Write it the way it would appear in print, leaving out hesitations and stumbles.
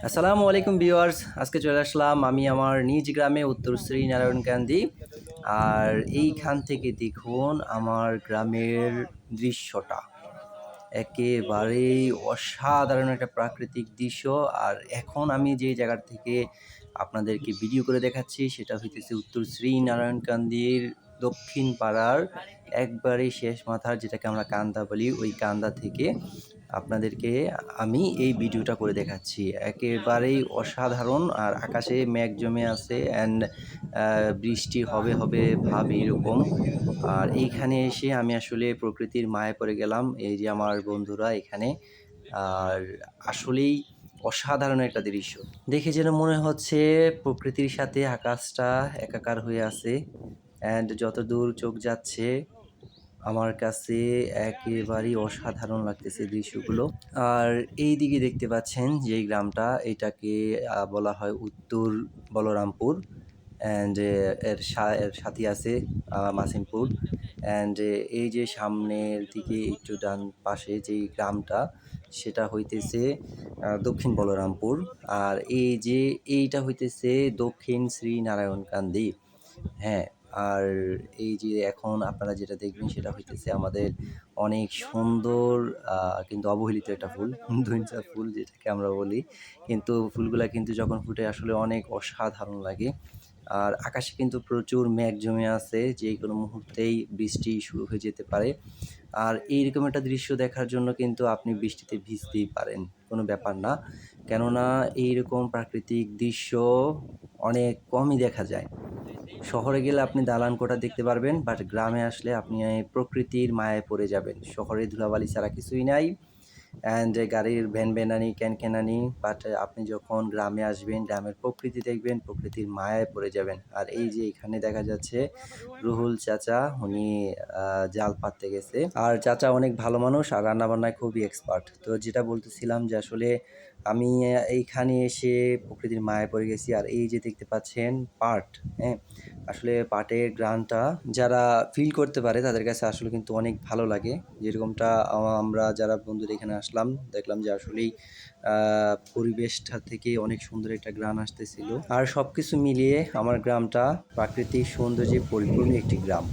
আসসালামু আলাইকুম ভিউয়ার্স, আজকে চলে আসলাম আমি আমার নিজ গ্রামে উত্তর শ্রীনারায়ণকান্দি। আর এইখান থেকে দেখুন আমার গ্রামের দৃশ্যটা একেবারেই অসাধারণ একটা প্রাকৃতিক দৃশ্য। আর এখন আমি যে জায়গা থেকে আপনাদেরকে ভিডিও করে দেখাচ্ছি সেটা হইতেছে উত্তর শ্রীনারায়ণকান্দির দক্ষিণ পাড়ার একবারে শেষ মাথার, যেটাকে আমরা কান্দা বলি, ওই কান্দা থেকে আপনাদেরকে আমি এই ভিডিওটা করে দেখাচ্ছি। একেবারেই অসাধারণ। আর আকাশে মেঘ জমে আছে অ্যান্ড বৃষ্টি হবে হবে ভাব এরকম। আর এইখানে এসে আমি আসলে প্রকৃতির মায়ায় পড়ে গেলাম। এই যে আমার বন্ধুরা এখানে। আর আসলেই অসাধারণ একটা দৃশ্য। দেখে যেন মনে হচ্ছে প্রকৃতির সাথে আকাশটা একাকার হয়ে আছে। অ্যান্ড যতদূর চোখ যাচ্ছে আমার কাছে একেবারেই অসাধারণ লাগতেছে দৃশ্যগুলো। আর এইদিকে দেখতে পাচ্ছেন যেই গ্রামটা, এটাকে বলা হয় উত্তর বলরামপুর। অ্যান্ড এর সাথে আছে মাসিমপুর। অ্যান্ড এই যে সামনের দিকে একটু ডান পাশে যেই গ্রামটা, সেটা হইতেছে দক্ষিণ বলরামপুর। আর এই যে এইটা হইতেছে দক্ষিণ শ্রীনারায়ণকান্দি। হ্যাঁ, আর এই যে এখন আপনারা যেটা দেখবেন সেটা হইতেছে আমাদের অনেক সুন্দর কিন্তু অবহেলিত একটা ফুল, ধইঞ্চা ফুল যেটাকে আমরা বলি। কিন্তু ফুলগুলা কিন্তু যখন ফুটে আসলে অনেক অসাধারণ লাগে। আর আকাশে কিন্তু প্রচুর মেঘ জমে আছে, যেকোনো মুহূর্তেই বৃষ্টি শুরু হয়ে যেতে পারে। আর এইরকম একটা দৃশ্য দেখার জন্য কিন্তু আপনি বৃষ্টিতে ভিজতেই পারেন, কোনো ব্যাপার না। কেননা এইরকম প্রাকৃতিক দৃশ্য অনেক কমই দেখা যায়। শহরে গেলে আপনি দালান কোঠা দেখতে পারবেন, বাট গ্রামে আসলে আপনি প্রকৃতির মায়ায় পড়ে যাবেন। শহরে ধুলাবালি ছাড়া কিছুই নাই, অ্যান্ড গাড়ির ভ্যানভ্যানানি ক্যানক্যানানি। বাট আপনি যখন গ্রামে আসবেন, গ্রামের প্রকৃতি দেখবেন, প্রকৃতির মায়ায় পড়ে যাবেন। আর এই যে এখানে দেখা যাচ্ছে রুহুল চাচা, উনি জাল পাততে গেছে। আর চাচা অনেক ভালো মানুষ আর রান্নাবান্নায় খুবই এক্সপার্ট। তো যেটা বলতেছিলাম যে আসলে আমি এইখানে এসে প্রকৃতির মায়ায় পড়ে গেছি। আর এই যে দেখতে পাচ্ছেন পাট, হ্যাঁ, আসলে পাটের গ্রানটা যারা ফিল করতে পারে তাদের কাছে আসলে কিন্তু অনেক ভালো লাগে। যেরকমটা আমরা যারা বন্ধুরা এখানে আসলাম, দেখলাম যে আসলেই পরিবেশটা থেকে অনেক সুন্দর একটা গ্রান আসতেছিল। আর সবকিছু মিলিয়ে আমার গ্রামটা প্রাকৃতিক সৌন্দর্যে পরিপূর্ণ একটি গ্রাম।